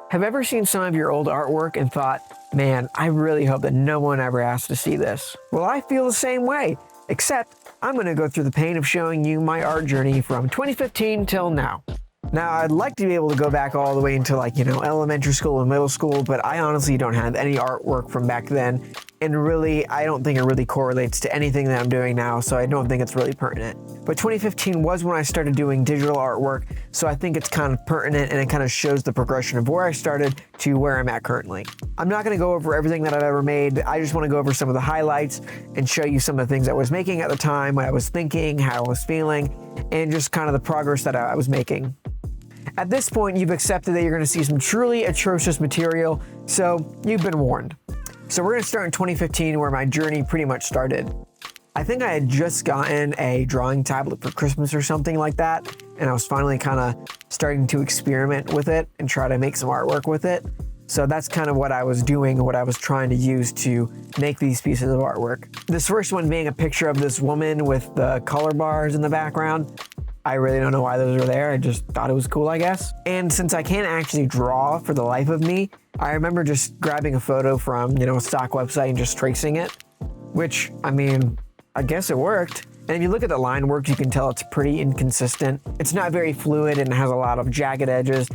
Have you ever seen some of your old artwork and thought, man, I really hope that no one ever has to see this? Well, I feel the same way, except I'm going to go through the pain of showing you my art journey from 2015 till now. Now, I'd like to be able to go back all the way into elementary school and middle school, but I honestly don't have any artwork from back then. And really, I don't think it really correlates to anything that I'm doing now, so I don't think it's really pertinent. But 2015 was when I started doing digital artwork, so I think it's kind of pertinent and it kind of shows the progression of where I started to where I'm at currently. I'm not going to go over everything that I've ever made. I just want to go over some of the highlights and show you some of the things I was making at the time, what I was thinking, how I was feeling, and just kind of the progress that I was making. At this point, you've accepted that you're going to see some truly atrocious material, so you've been warned. So we're going to start in 2015, where my journey pretty much started. I think I had just gotten a drawing tablet for Christmas or something like that, and I was finally kind of starting to experiment with it and try to make some artwork with it. So that's kind of what I was doing, what I was trying to use to make these pieces of artwork. This first one being a picture of this woman with the color bars in the background. I really don't know why those are there. I just thought it was cool, I guess. And since I can't actually draw for the life of me, I remember just grabbing a photo from, a stock website and just tracing it, which, I guess it worked. And if you look at the line work, you can tell it's pretty inconsistent. It's not very fluid and has a lot of jagged edges.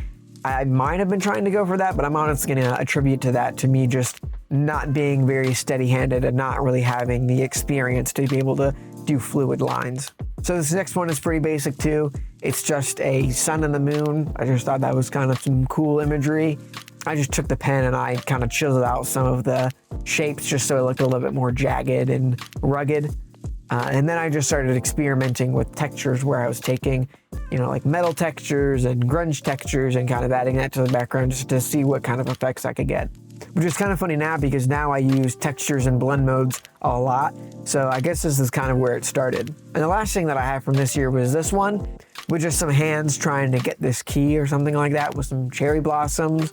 I might have been trying to go for that, but I'm honestly going to attribute to me just not being very steady-handed and not really having the experience to be able to do fluid lines. So this next one is pretty basic too. It's just a sun and the moon. I just thought that was kind of some cool imagery. I just took the pen and I kind of chiseled out some of the shapes just so it looked a little bit more jagged and rugged. And then I just started experimenting with textures where I was taking, like metal textures and grunge textures and kind of adding that to the background just to see what kind of effects I could get. Which is kind of funny now because now I use textures and blend modes a lot. So I guess this is kind of where it started. And the last thing that I have from this year was this one, with just some hands trying to get this key or something like that with some cherry blossoms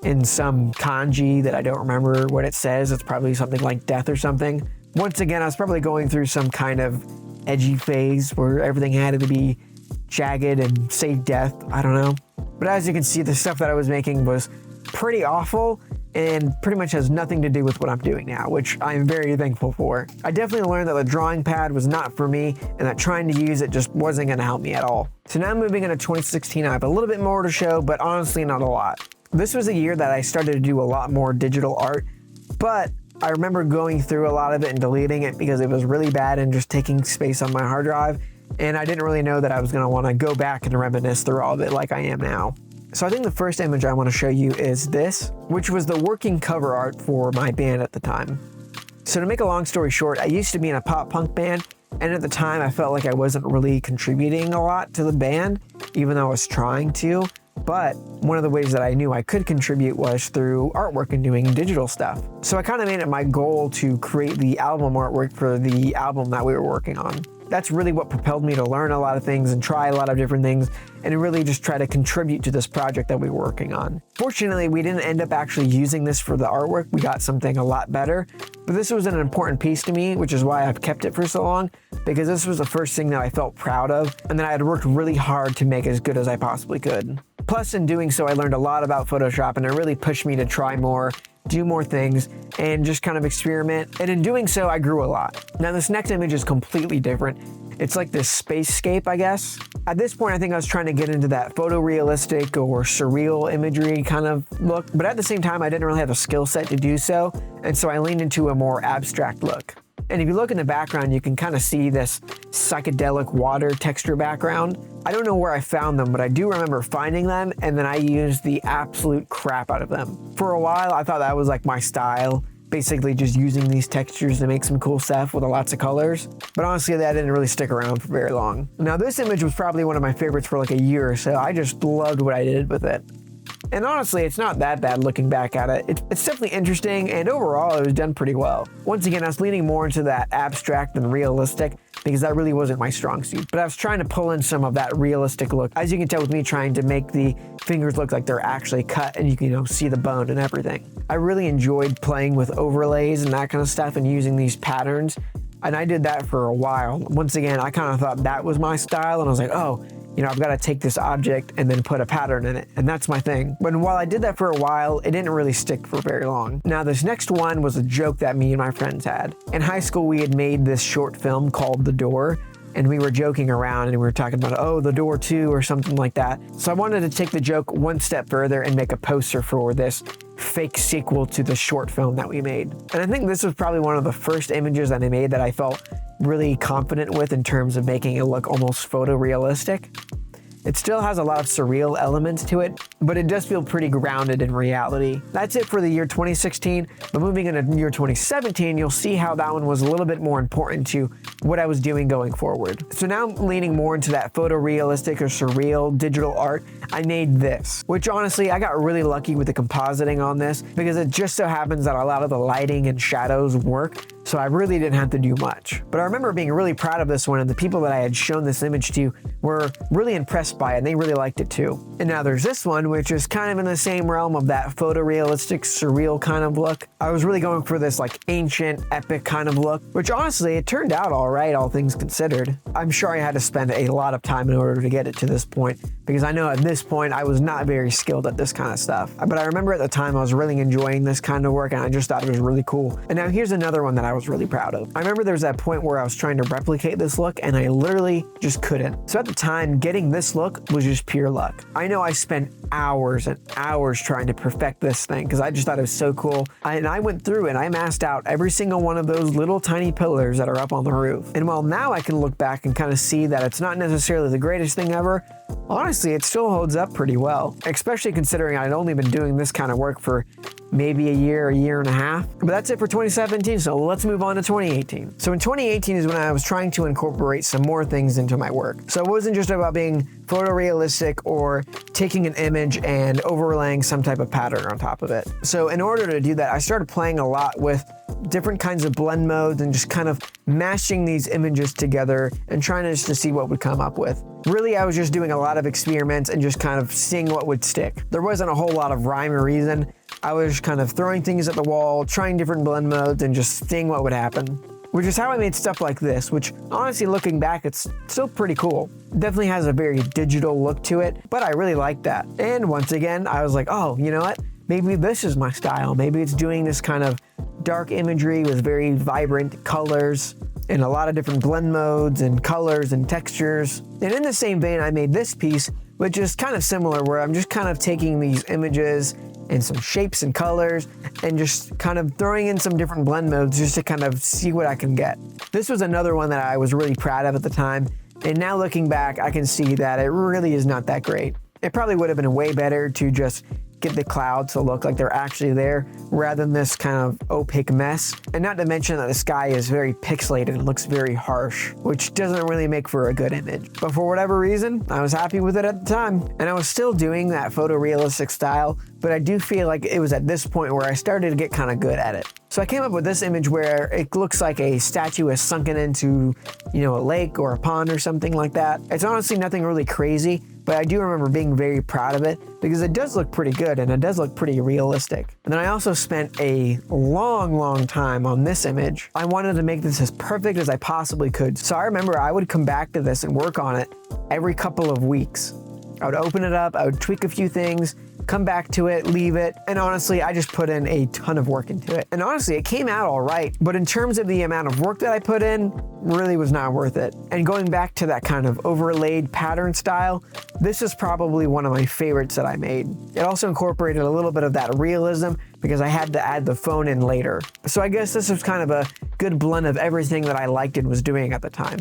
and some kanji that I don't remember what it says. It's probably something like death or something. Once again, I was probably going through some kind of edgy phase where everything had to be jagged and say death. I don't know. But as you can see, the stuff that I was making was pretty awful and pretty much has nothing to do with what I'm doing now, which I'm very thankful for. I definitely learned that the drawing pad was not for me and that trying to use it just wasn't going to help me at all. So now moving into 2016, I have a little bit more to show, but honestly not a lot. This was a year that I started to do a lot more digital art, but I remember going through a lot of it and deleting it because it was really bad and just taking space on my hard drive, and I didn't really know that I was going to want to go back and reminisce through all of it like I am now. So I think the first image I want to show you is this, which was the working cover art for my band at the time. So to make a long story short, I used to be in a pop punk band, and at the time I felt like I wasn't really contributing a lot to the band, even though I was trying to. But one of the ways that I knew I could contribute was through artwork and doing digital stuff. So I kind of made it my goal to create the album artwork for the album that we were working on. That's really what propelled me to learn a lot of things and try a lot of different things and really just try to contribute to this project that we were working on. Fortunately, we didn't end up actually using this for the artwork. We got something a lot better, but this was an important piece to me, which is why I've kept it for so long, because this was the first thing that I felt proud of and that I had worked really hard to make as good as I possibly could. Plus, in doing so, I learned a lot about Photoshop and it really pushed me to try more, do more things, and just kind of experiment. And in doing so, I grew a lot. Now, this next image is completely different. It's like this spacescape, I guess. At this point, I think I was trying to get into that photorealistic or surreal imagery kind of look, but at the same time, I didn't really have a skill set to do so, and so I leaned into a more abstract look. And if you look in the background, you can kind of see this psychedelic water texture background. I don't know where I found them, but I do remember finding them, and then I used the absolute crap out of them. For a while, I thought that was like my style, basically just using these textures to make some cool stuff with lots of colors. But honestly, that didn't really stick around for very long. Now, this image was probably one of my favorites for like a year or so. I just loved what I did with it. And honestly, it's not that bad looking back at it. It's definitely interesting, and overall, it was done pretty well. Once again, I was leaning more into that abstract and realistic because that really wasn't my strong suit. But I was trying to pull in some of that realistic look. As you can tell with me trying to make the fingers look like they're actually cut and you can, see the bone and everything. I really enjoyed playing with overlays and that kind of stuff and using these patterns. And I did that for a while. Once again, I kind of thought that was my style, and I was like, oh, you know, I've got to take this object and then put a pattern in it. And that's my thing. But while I did that for a while, it didn't really stick for very long. Now, this next one was a joke that me and my friends had. In high school, we had made this short film called The Door, and we were joking around and we were talking about, oh, The Door 2 or something like that. So I wanted to take the joke one step further and make a poster for this fake sequel to the short film that we made. And I think this was probably one of the first images that I made that I felt really confident with in terms of making it look almost photorealistic. It still has a lot of surreal elements to it, but it does feel pretty grounded in reality. That's it for the year 2016, but moving into the year 2017, you'll see how that one was a little bit more important to what I was doing going forward. So now leaning more into that photorealistic or surreal digital art, I made this, which honestly, I got really lucky with the compositing on this because it just so happens that a lot of the lighting and shadows work, so I really didn't have to do much. But I remember being really proud of this one, and the people that I had shown this image to were really impressed by it, and they really liked it too. And now there's this one, which is kind of in the same realm of that photorealistic, surreal kind of look. I was really going for this like ancient, epic kind of look, which honestly, it turned out all right, all things considered. I'm sure I had to spend a lot of time in order to get it to this point, because I know at this point, I was not very skilled at this kind of stuff. But I remember at the time, I was really enjoying this kind of work, and I just thought it was really cool. And now here's another one that I was really proud of. I remember there was that point where I was trying to replicate this look, and I literally just couldn't. So at the time, getting this look was just pure luck. I know I spent hours and hours trying to perfect this thing because I just thought it was so cool. And I went through and I masked out every single one of those little tiny pillars that are up on the roof. And while now I can look back and kind of see that it's not necessarily the greatest thing ever, honestly, it still holds up pretty well, especially considering I'd only been doing this kind of work for maybe a year and a half. But that's it for 2017, so let's move on to 2018. So in 2018 is when I was trying to incorporate some more things into my work. So it wasn't just about being photorealistic or taking an image and overlaying some type of pattern on top of it. So in order to do that, I started playing a lot with different kinds of blend modes and just kind of mashing these images together and trying to see what would come up with. Really, I was just doing a lot of experiments and just kind of seeing what would stick. There wasn't a whole lot of rhyme or reason. I was just kind of throwing things at the wall, trying different blend modes, and just seeing what would happen. Which is how I made stuff like this, which honestly, looking back, it's still pretty cool. Definitely has a very digital look to it, but I really like that. And once again, I was like, oh, you know what? Maybe this is my style. Maybe it's doing this kind of dark imagery with very vibrant colors and a lot of different blend modes and colors and textures. And in the same vein, I made this piece, which is kind of similar, where I'm just kind of taking these images and some shapes and colors and just kind of throwing in some different blend modes just to kind of see what I can get. This was another one that I was really proud of at the time. And now looking back, I can see that it really is not that great. It probably would have been way better to just get the clouds to look like they're actually there rather than this kind of opaque mess. And not to mention that the sky is very pixelated and looks very harsh, which doesn't really make for a good image. But for whatever reason, I was happy with it at the time. And I was still doing that photorealistic style, but I do feel like it was at this point where I started to get kind of good at it. So I came up with this image where it looks like a statue is sunken into, you know, a lake or a pond or something like that. It's honestly nothing really crazy, but I do remember being very proud of it because it does look pretty good and it does look pretty realistic. And then I also spent a long time on this image. I wanted to make this as perfect as I possibly could. So I remember I would come back to this and work on it every couple of weeks. I would open it up, I would tweak a few things, come back to it, leave it, and honestly, I just put in a ton of work into it. And honestly, it came out all right, but in terms of the amount of work that I put in, really was not worth it. And going back to that kind of overlaid pattern style, this is probably one of my favorites that I made. It also incorporated a little bit of that realism because I had to add the phone in later. So I guess this was kind of a good blend of everything that I liked and was doing at the time.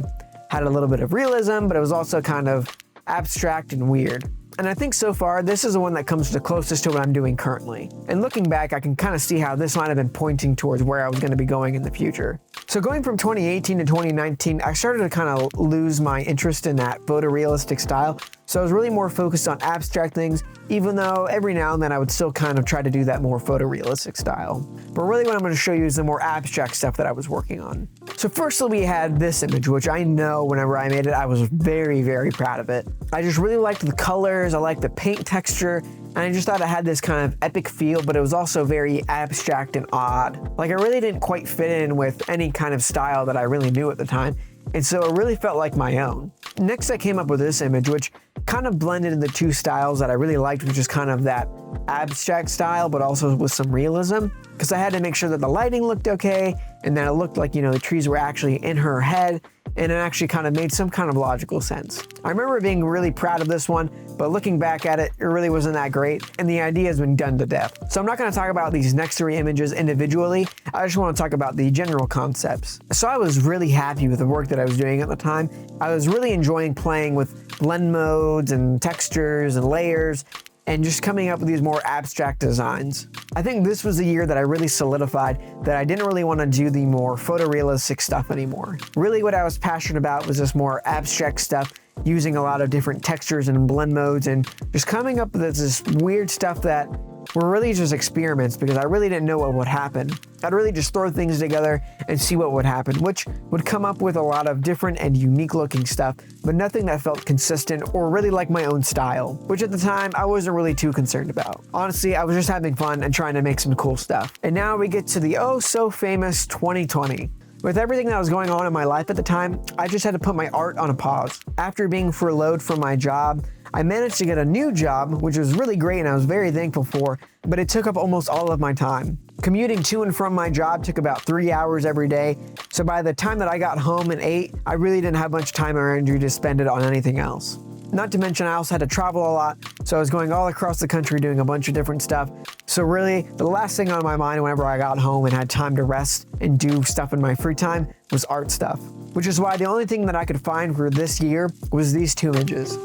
Had a little bit of realism, but it was also kind of abstract and weird. And I think so far, this is the one that comes the closest to what I'm doing currently. And looking back, I can kind of see how this might have been pointing towards where I was going to be going in the future. So going from 2018 to 2019, I started to kind of lose my interest in that photorealistic style. So I was really more focused on abstract things, even though every now and then I would still kind of try to do that more photorealistic style. But really what I'm going to show you is the more abstract stuff that I was working on. So firstly, we had this image, which I know whenever I made it, I was very proud of it. I just really liked the colors, I liked the paint texture, and I just thought it had this kind of epic feel, but it was also very abstract and odd. Like I really didn't quite fit in with any kind of style that I really knew at the time. And so it really felt like my own. Next, I came up with this image, which kind of blended the two styles that I really liked, which is kind of that abstract style, but also with some realism, because I had to make sure that the lighting looked okay, and that it looked like, the trees were actually in her head, and it actually kind of made some kind of logical sense. I remember being really proud of this one, but looking back at it, it really wasn't that great, and the idea has been done to death. So I'm not going to talk about these next three images individually, I just want to talk about the general concepts. So I was really happy with the work that I was doing at the time. I was really enjoying playing with blend modes and textures and layers, and just coming up with these more abstract designs. I think this was the year that I really solidified that I didn't really want to do the more photorealistic stuff anymore. Really what I was passionate about was this more abstract stuff, using a lot of different textures and blend modes, and just coming up with this weird stuff that were really just experiments, because I really didn't know what would happen. I'd really just throw things together and see what would happen, which would come up with a lot of different and unique looking stuff, but nothing that felt consistent or really like my own style, which at the time I wasn't really too concerned about. Honestly, I was just having fun and trying to make some cool stuff. And now we get to the oh so famous 2020. With everything that was going on in my life at the time, I just had to put my art on a pause. After being furloughed from my job, I managed to get a new job, which was really great and I was very thankful for, but it took up almost all of my time. Commuting to and from my job took about 3 hours every day, so by the time that I got home and ate, I really didn't have much time or energy to spend it on anything else. Not to mention I also had to travel a lot, so I was going all across the country doing a bunch of different stuff. So really, the last thing on my mind whenever I got home and had time to rest and do stuff in my free time was art stuff. Which is why the only thing that I could find for this year was these two images.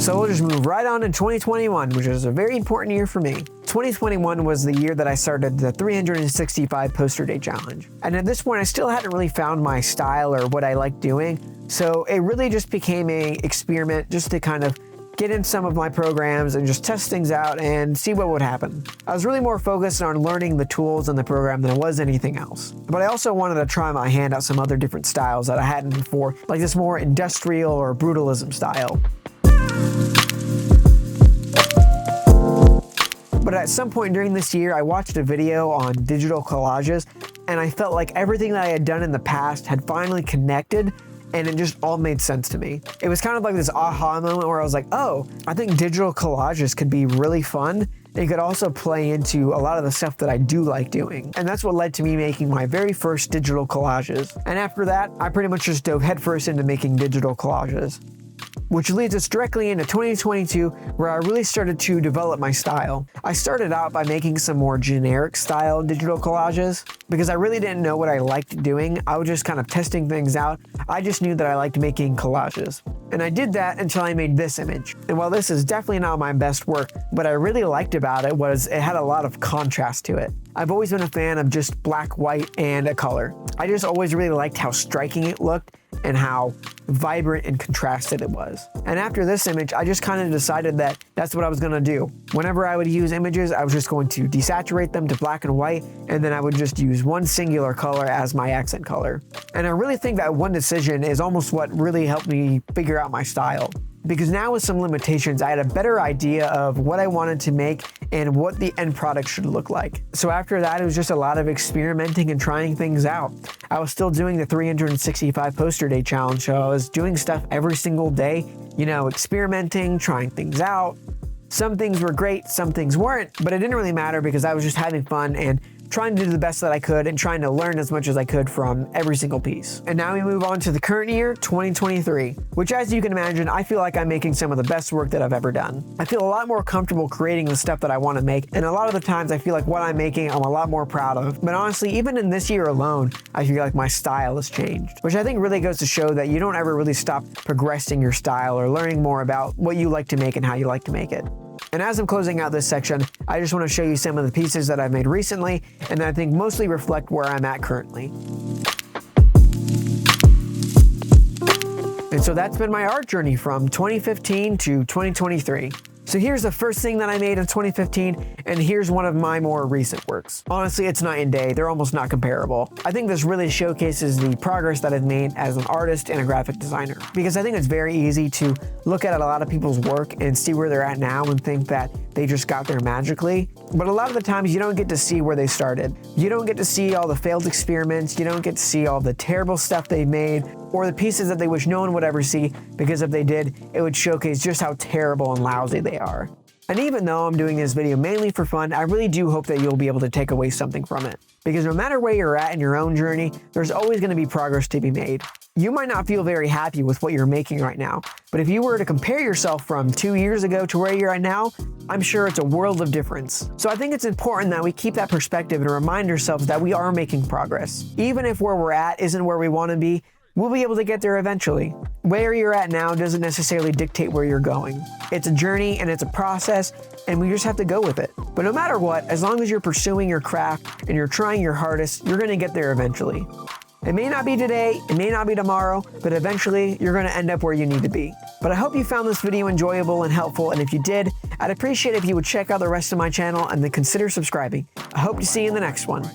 So we'll just move right on to 2021, which is a very important year for me. 2021 was the year that I started the 365 poster day challenge. And at this point, I still hadn't really found my style or what I like doing. So it really just became an experiment just to kind of get in some of my programs and just test things out and see what would happen. I was really more focused on learning the tools in the program than it was anything else. But I also wanted to try my hand at some other different styles that I hadn't before, like this more industrial or brutalism style. But at some point during this year, I watched a video on digital collages, and I felt like everything that I had done in the past had finally connected, and it just all made sense to me. It was kind of like this aha moment where I was like, oh, I think digital collages could be really fun. It could also play into a lot of the stuff that I do like doing. And that's what led to me making my very first digital collages. And after that, I pretty much just dove headfirst into making digital collages. Which leads us directly into 2022, where I really started to develop my style. I started out by making some more generic style digital collages because I really didn't know what I liked doing. I was just kind of testing things out. I just knew that I liked making collages. And I did that until I made this image. And while this is definitely not my best work, what I really liked about it was it had a lot of contrast to it. I've always been a fan of just black, white, and a color. I just always really liked how striking it looked and how vibrant and contrasted it was. And after this image, I just kind of decided that that's what I was gonna do. Whenever I would use images, I was just going to desaturate them to black and white, and then I would just use one singular color as my accent color. And I really think that one decision is almost what really helped me figure out my style. Because now with some limitations, I had a better idea of what I wanted to make and what the end product should look like. So after that, it was just a lot of experimenting and trying things out. I was still doing the 365 poster day challenge, so I was doing stuff every single day, experimenting, trying things out. Some things were great, some things weren't, but it didn't really matter because I was just having fun and trying to do the best that I could and trying to learn as much as I could from every single piece. And now we move on to the current year, 2023, which as you can imagine, I feel like I'm making some of the best work that I've ever done. I feel a lot more comfortable creating the stuff that I want to make, and a lot of the times I feel like what I'm making, I'm a lot more proud of. But honestly, even in this year alone, I feel like my style has changed, which I think really goes to show that you don't ever really stop progressing your style or learning more about what you like to make and how you like to make it. And as I'm closing out this section, I just want to show you some of the pieces that I've made recently and that I think mostly reflect where I'm at currently. And so that's been my art journey from 2015 to 2023. So here's the first thing that I made in 2015, and here's one of my more recent works. Honestly, it's night and day. They're almost not comparable. I think this really showcases the progress that I've made as an artist and a graphic designer, because I think it's very easy to look at a lot of people's work and see where they're at now and think that they just got there magically. But a lot of the times you don't get to see where they started. You don't get to see all the failed experiments. You don't get to see all the terrible stuff they made or the pieces that they wish no one would ever see, because if they did, it would showcase just how terrible and lousy they are. And even though I'm doing this video mainly for fun, I really do hope that you'll be able to take away something from it. Because no matter where you're at in your own journey, there's always going to be progress to be made. You might not feel very happy with what you're making right now, but if you were to compare yourself from 2 years ago to where you're at now, I'm sure it's a world of difference. So I think it's important that we keep that perspective and remind ourselves that we are making progress. Even if where we're at isn't where we want to be, we'll be able to get there eventually. Where you're at now doesn't necessarily dictate where you're going. It's a journey and it's a process, and we just have to go with it. But no matter what, as long as you're pursuing your craft and you're trying your hardest, you're going to get there eventually. It may not be today, it may not be tomorrow, but eventually you're going to end up where you need to be. But I hope you found this video enjoyable and helpful, and if you did, I'd appreciate it if you would check out the rest of my channel and then consider subscribing. I hope to see you in the next one.